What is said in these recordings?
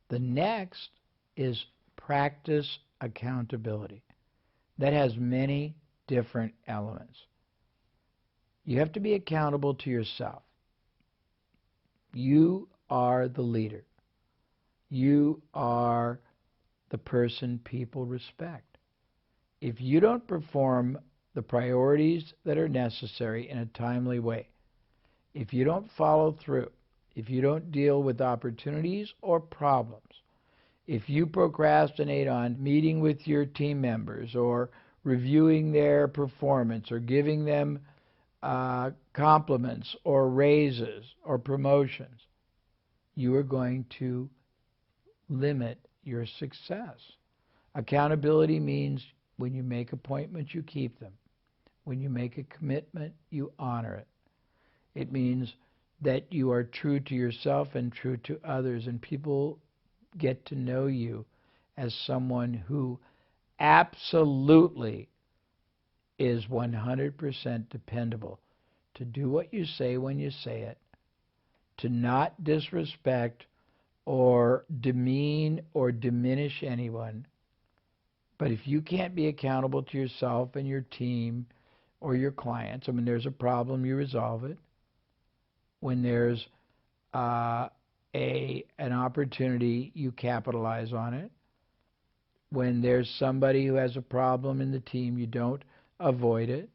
The next is practice accountability. That has many different elements. You have to be accountable to yourself. You are the leader. You are the person people respect. If you don't perform the priorities that are necessary in a timely way, if you don't follow through, if you don't deal with opportunities or problems, if you procrastinate on meeting with your team members or reviewing their performance or giving them compliments or raises or promotions, you are going to limit your success. Accountability means when you make appointments, you keep them. When you make a commitment, you honor it. It means that you are true to yourself and true to others, and people get to know you as someone who absolutely is 100% dependable to do what you say when you say it, to not disrespect or demean or diminish anyone. But if you can't be accountable to yourself and your team or your clients, when there's a problem, you resolve it. When there's an opportunity, you capitalize on it. When there's somebody who has a problem in the team, you don't avoid it.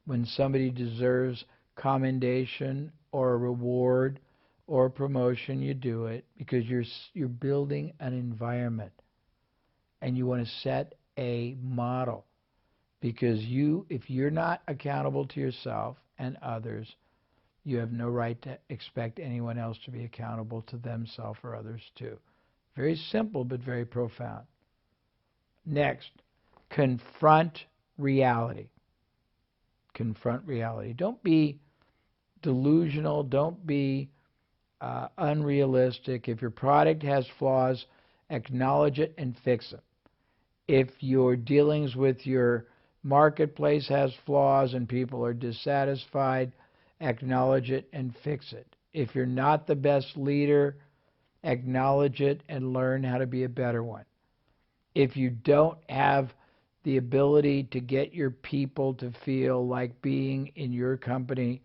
When somebody deserves commendation or a reward or promotion, you do it because you're building an environment and you want to set a model. Because if you're not accountable to yourself and others, you have no right to expect anyone else to be accountable to themselves or others too. Very simple, but very profound. Next, confront reality. Confront reality. Don't be delusional. Don't be unrealistic. If your product has flaws, acknowledge it and fix them. If your dealings with your marketplace has flaws and people are dissatisfied, acknowledge it and fix it. If you're not the best leader, acknowledge it and learn how to be a better one. If you don't have the ability to get your people to feel like being in your company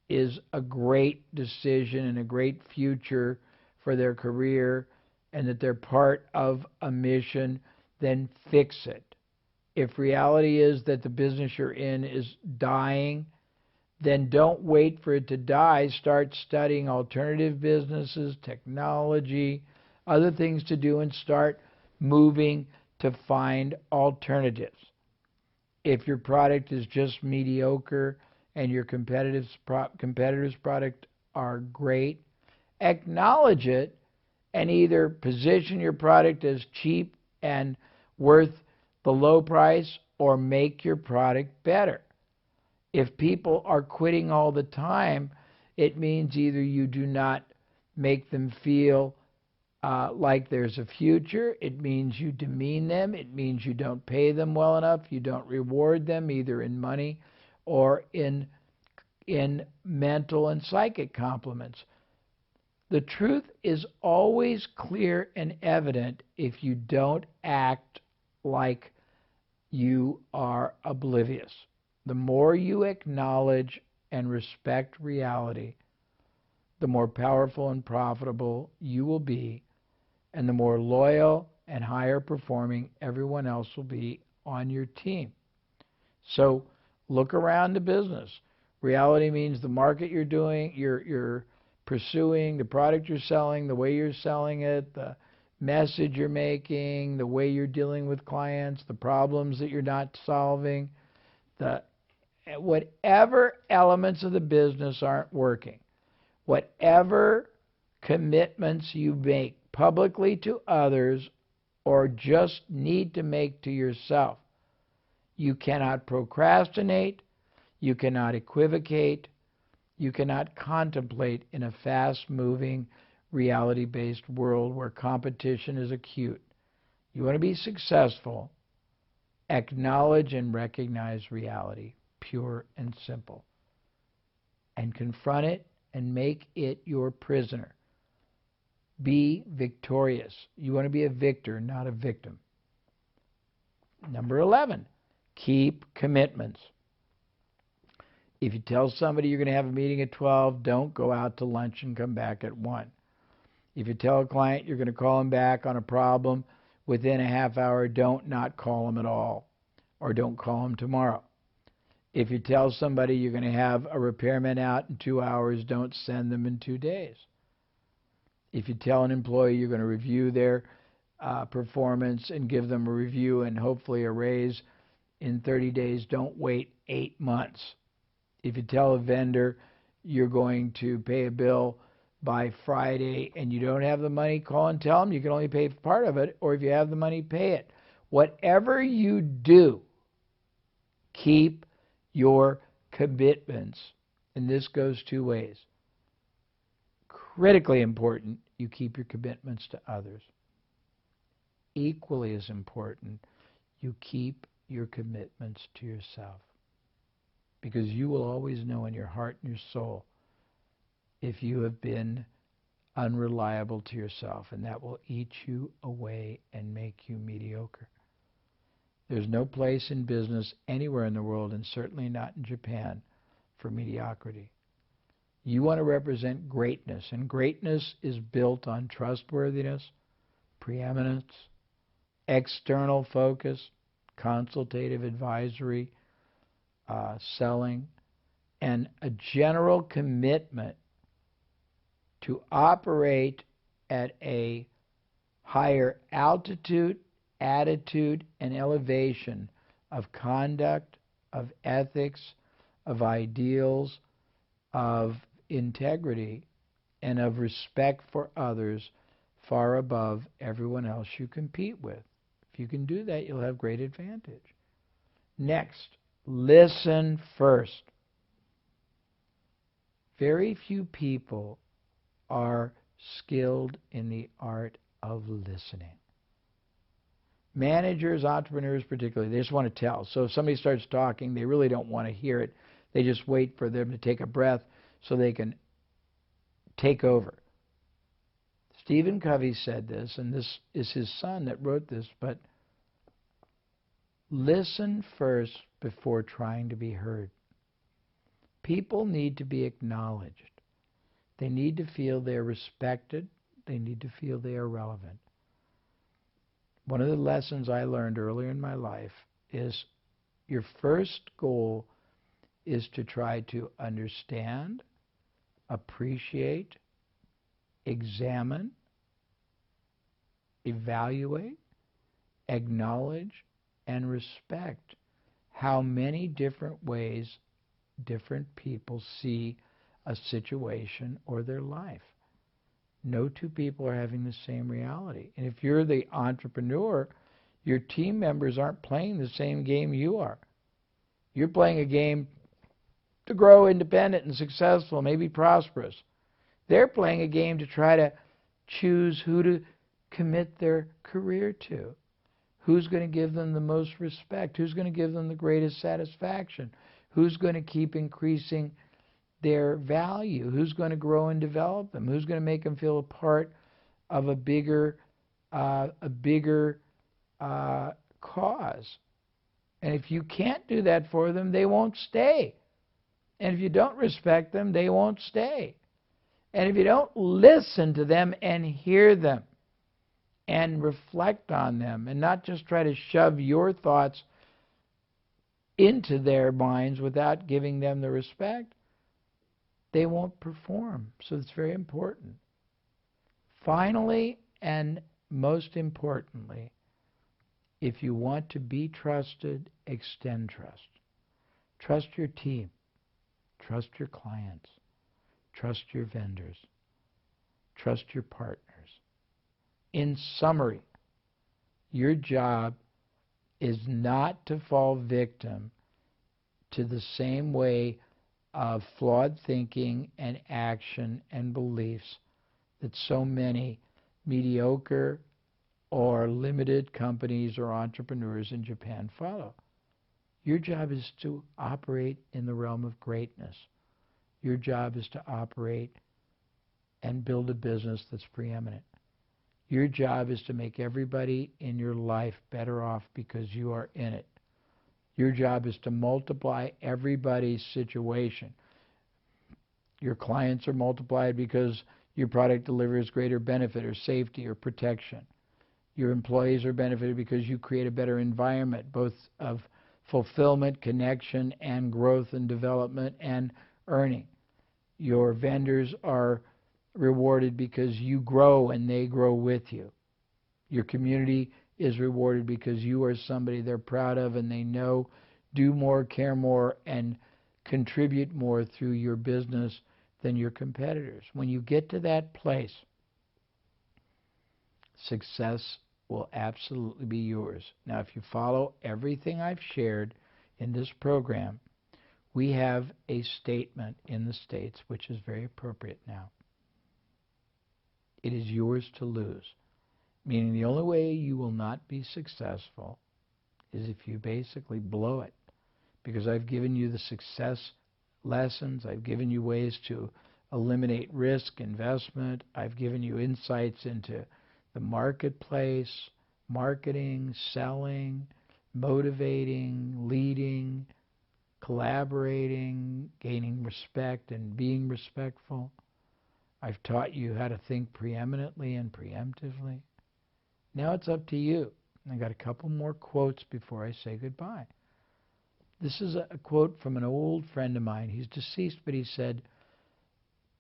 is a great decision and a great future for their career and that they're part of a mission, then fix it. If reality is that the business you're in is dying, then don't wait for it to die. Start studying alternative businesses, technology, other things to do, and start moving to find alternatives. If your product is just mediocre and your competitors' product are great, acknowledge it and either position your product as cheap and worth the low price or make your product better. If people are quitting all the time, it means either you do not make them feel like there's a future, it means you demean them, it means you don't pay them well enough, you don't reward them either in money or in mental and psychic compliments. The truth is always clear and evident if you don't act like you are oblivious. The more you acknowledge and respect reality, the more powerful and profitable you will be, and the more loyal and higher performing everyone else will be on your team. So look around the business. Reality means the market you're pursuing, the product you're selling, the way you're selling it, the message you're making, the way you're dealing with clients, the problems that you're not solving, whatever elements of the business aren't working, whatever commitments you make publicly to others or just need to make to yourself, you cannot procrastinate, you cannot equivocate, you cannot contemplate in a fast-moving, reality-based world where competition is acute. You want to be successful, acknowledge and recognize reality, pure and simple, and confront it and make it your prisoner. Be victorious. You want to be a victor, not a victim. Number 11, keep commitments. If you tell somebody you're going to have a meeting at 12, don't go out to lunch and come back at 1. If you tell a client you're going to call them back on a problem within a half hour, don't not call them at all, or don't call them tomorrow. If you tell somebody you're going to have a repairman out in 2 hours, don't send them in 2 days. If you tell an employee you're going to review their performance and give them a review and hopefully a raise in 30 days, don't wait 8 months. If you tell a vendor you're going to pay a bill by Friday and you don't have the money, call and tell them you can only pay part of it, or if you have the money, pay it. Whatever you do, keep your commitments. And this goes 2 ways. Critically important, you keep your commitments to others. Equally as important, you keep your commitments to yourself. Because you will always know in your heart and your soul if you have been unreliable to yourself, and that will eat you away and make you mediocre. There's no place in business anywhere in the world, and certainly not in Japan, for mediocrity. You want to represent greatness, and greatness is built on trustworthiness, preeminence, external focus, consultative advisory, selling, and a general commitment to operate at a higher altitude, attitude, and elevation of conduct, of ethics, of ideals, of integrity, and of respect for others far above everyone else you compete with. If you can do that, you'll have great advantage. Next, listen first. Very few people are skilled in the art of listening. Managers, entrepreneurs particularly, they just want to tell. So if somebody starts talking, they really don't want to hear it. They just wait for them to take a breath so they can take over. Stephen Covey said this, and this is his son that wrote this, but listen first before trying to be heard. People need to be acknowledged. They need to feel they're respected. They need to feel they are relevant. One of the lessons I learned earlier in my life is your first goal is to try to understand, appreciate, examine, evaluate, acknowledge, and respect how many different ways different people see a situation or their life. No two people are having the same reality. And if you're the entrepreneur, your team members aren't playing the same game you are. You're playing a game to grow independent and successful, maybe prosperous. They're playing a game to try to choose who to commit their career to. Who's going to give them the most respect? Who's going to give them the greatest satisfaction? Who's going to keep increasing their value? Who's going to grow and develop them? Who's going to make them feel a part of a bigger cause? And if you can't do that for them, they won't stay. And if you don't respect them, they won't stay. And if you don't listen to them and hear them and reflect on them and not just try to shove your thoughts into their minds without giving them the respect, they won't perform. So it's very important. Finally, and most importantly, if you want to be trusted, extend trust. Trust your team. Trust your clients. Trust your vendors. Trust your partners. In summary, your job is not to fall victim to the same way of flawed thinking and action and beliefs that so many mediocre or limited companies or entrepreneurs in Japan follow. Your job is to operate in the realm of greatness. Your job is to operate and build a business that's preeminent. Your job is to make everybody in your life better off because you are in it. Your job is to multiply everybody's situation. Your clients are multiplied because your product delivers greater benefit or safety or protection. Your employees are benefited because you create a better environment, both of fulfillment, connection, and growth and development and earning. Your vendors are rewarded because you grow and they grow with you. Your community is rewarded because you are somebody they're proud of and they know do more, care more, and contribute more through your business than your competitors. When you get to that place, success will absolutely be yours. Now, if you follow everything I've shared in this program, we have a statement in the States which is very appropriate now. It is yours to lose, meaning the only way you will not be successful is if you basically blow it, because I've given you the success lessons, I've given you ways to eliminate risk, investment, I've given you insights into the marketplace, marketing, selling, motivating, leading, collaborating, gaining respect and being respectful. I've taught you how to think preeminently and preemptively. Now it's up to you. I got a couple more quotes before I say goodbye. This is a quote from an old friend of mine. He's deceased, but he said,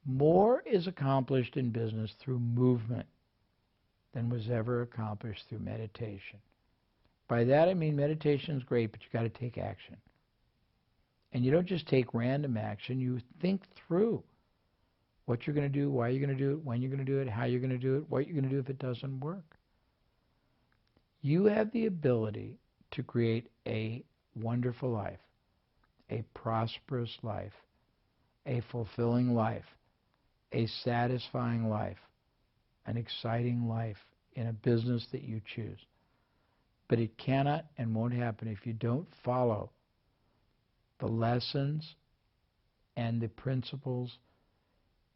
"More is accomplished in business through movement than was ever accomplished through meditation." By that I mean meditation is great, but you got to take action. And you don't just take random action. You think through what you're going to do, why you're going to do it, when you're going to do it, how you're going to do it, what you're going to do if it doesn't work. You have the ability to create a wonderful life, a prosperous life, a fulfilling life, a satisfying life, an exciting life in a business that you choose. But it cannot and won't happen if you don't follow the lessons and the principles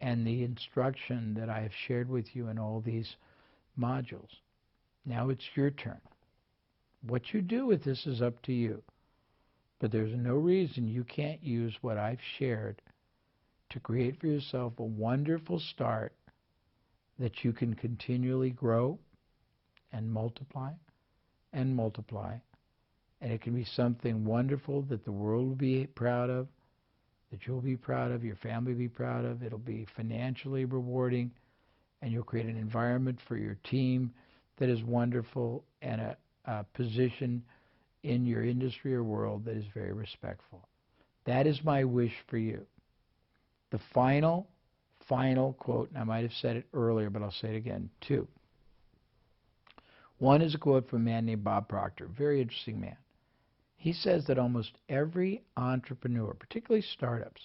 and the instruction that I have shared with you in all these modules. Now it's your turn. What you do with this is up to you. But there's no reason you can't use what I've shared to create for yourself a wonderful start that you can continually grow and multiply and multiply. And it can be something wonderful that the world will be proud of, that you'll be proud of, your family will be proud of. It'll be financially rewarding, and you'll create an environment for your team that is wonderful and a position in your industry or world that is very respectful. That is my wish for you. The final quote, and I might have said it earlier, but I'll say it again, two. One is a quote from a man named Bob Proctor, a very interesting man. He says that almost every entrepreneur, particularly startups,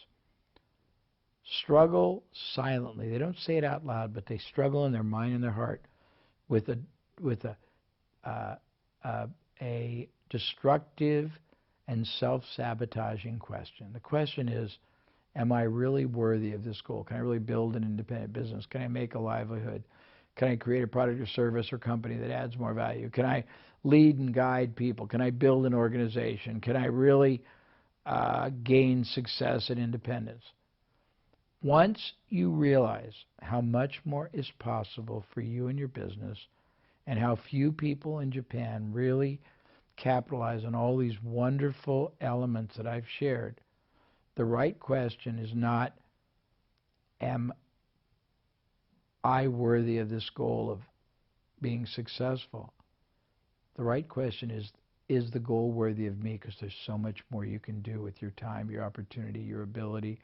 struggle silently. They don't say it out loud, but they struggle in their mind and their heart with a destructive and self-sabotaging question. The question is, am I really worthy of this goal? Can I really build an independent business? Can I make a livelihood? Can I create a product or service or company that adds more value? Can I lead and guide people? Can I build an organization? Can I really gain success and independence? Once you realize how much more is possible for you and your business, and how few people in Japan really capitalize on all these wonderful elements that I've shared, the right question is not, am I worthy of this goal of being successful? The right question is the goal worthy of me? Because there's so much more you can do with your time, your opportunity, your ability,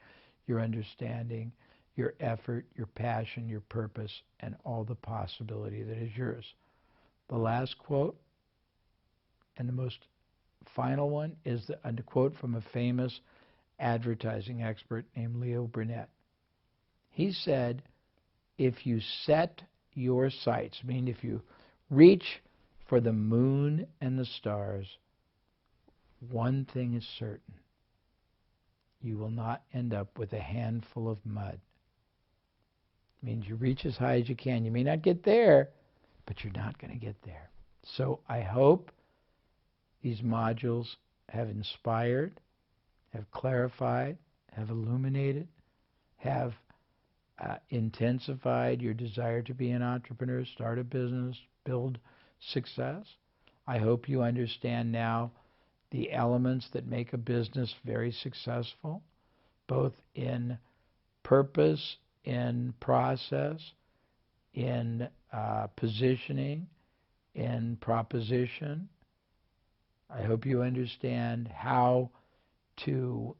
your understanding, your effort, your passion, your purpose, and all the possibility that is yours. The last quote, and the most final one, is a quote from a famous advertising expert named Leo Burnett. He said, if you set your sights, meaning if you reach for the moon and the stars, one thing is certain: you will not end up with a handful of mud. It means you reach as high as you can. You may not get there, but you're not going to get there. So I hope these modules have inspired, have clarified, have illuminated, have intensified your desire to be an entrepreneur, start a business, build success. I hope you understand now the elements that make a business very successful, both in purpose, in process, in positioning, in proposition. I hope you understand how to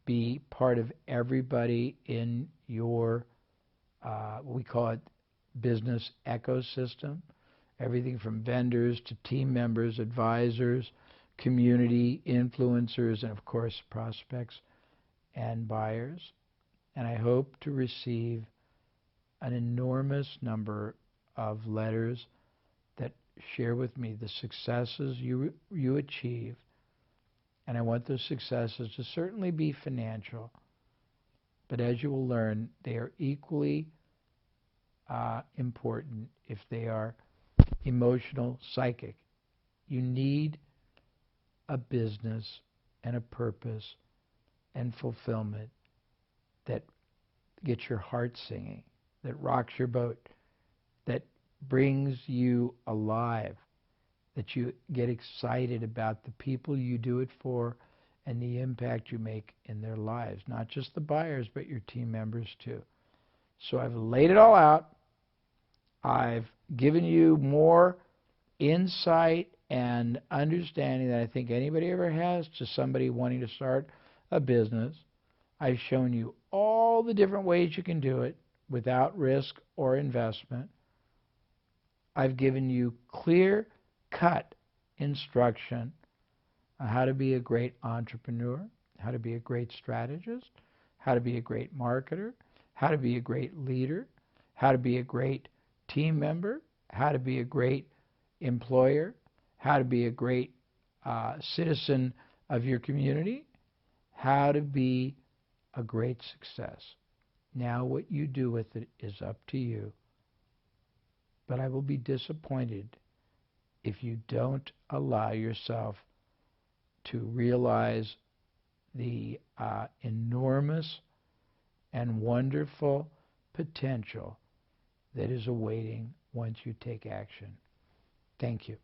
be part of everybody in your, we call it business ecosystem, everything from vendors to team members, advisors, community, influencers, and of course prospects and buyers. And I hope to receive an enormous number of letters that share with me the successes you achieve. And I want those successes to certainly be financial, but as you will learn, they are equally important if they are emotional, psychic. You need a business and a purpose and fulfillment that gets your heart singing, that rocks your boat, that brings you alive, that you get excited about the people you do it for and the impact you make in their lives, not just the buyers, but your team members too. So I've laid it all out. I've given you more insight and understanding than I think anybody ever has to somebody wanting to start a business. I've shown you all the different ways you can do it without risk or investment. I've given you clear-cut instruction on how to be a great entrepreneur, how to be a great strategist, how to be a great marketer, how to be a great leader, how to be a great team member, how to be a great employer, how to be a great citizen of your community, how to be a great success. Now what you do with it is up to you. But I will be disappointed if you don't allow yourself to realize the enormous and wonderful potential that is awaiting once you take action. Thank you.